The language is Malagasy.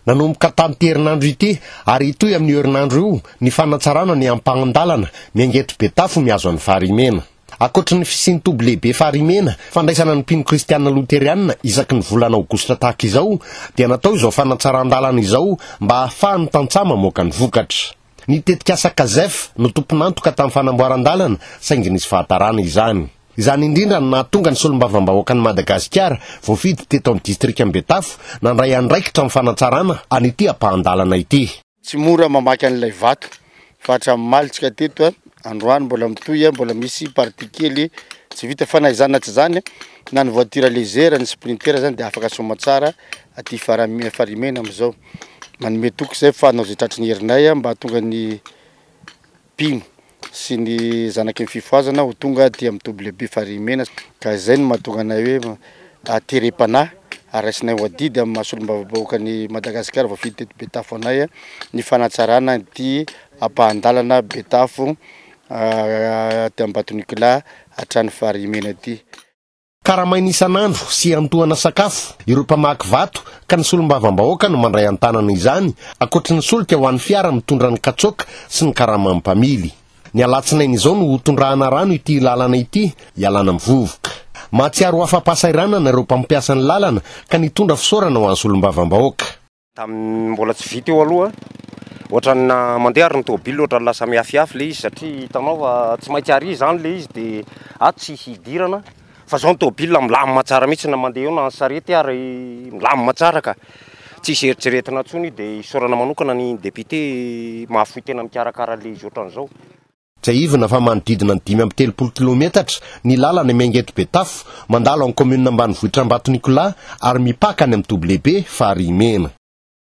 Nanomboka tamin'ity herinandro ity ary itoy amin'ny herinandro io ny fanatsarana ny ampagnandalana miangetro Betafo miazo an'ny Farimena. Akoatra ny fisiany toby lehibe Farimena fandraisana ny mpino kristianina loterianina isaky ny volana aogositra tahaka izao dia natao izao fanatsaran-dalana izao mba ahafahan'ny tantsama mamoaka ny vokatra. Ny tetikasa Kazef no tompon'antoka tamin'ny fanamboaran-dalana saingy nisy fahatarana izany. Izany indrindra no nahatonga ny solombavambahoaka ny Madagasikara voafidy teto amin'ny distrikta Betafo nandray andraikitra amin'ny fanatsarana an'ity ampahan-dalana ity. Tsy mora mamaky an'ilay vato fa hatramin'malitsika teto androany mbola mitoy mbola misy parti kely tsy vita fanaizana tsy zany na ny voiture légère ny sprinter zany dia afaka soma tsara aty Farimena amizao manome toky zay fanao zay tratry ny herinay mba tonga ny pino sy ny zanaky ny fifoazana ho tonga dia amin'ny toby lehibe Farimena ka izay no mahatonga anay hoe aterepana araisinay ho adidy amin'ny mahasolombavambahoaka ny Madagasikara voafidy teto Betafo anay ny fanatsarana ity ampahan-dalana Betafo ty Ambatonicola hatrany Farimena ity. Karamaina isan'andro sy antohana sakafo ireo mpamaky vato ka ny solombavambahoaka no mandray an-tanana izany akoatra ny solika ho an'ny fiara mitondra ny katsoka sy ny karama amin'ny mpamily. Ny alatsinainy izao no tondrahana rano ity lalana ity ialana amin'ny vovoka. Mahatsiaro afa-pahasahiranana ireo mpampiasa ny lalana ka nitondra fisaorana ho an'ny solombavambahoaka. Mbola tsy vita eo aloha ohatran'ny mandeha ary ny tôbily ohatran'ny lasa miafiafy le izy satria hitanao fa tsy maintsy ary zany le izy dia tsy hidirana fa zao ny tôbily milamina tsara mihitsy na mandeha eo na sarety ary milamina tsara ka tsy hisy eritreretina intsony dia isaorana manokana ny député mahafoy tena mikarakara le izy ohatran'izao. Tsy ivona fa manodidina ny 5 kilometatra ny lalana miangetro Betafo mandalo amin'ny commune ambanivohitra Ambatonicola ary mipaka any amin'ny toby lehibe Farimena.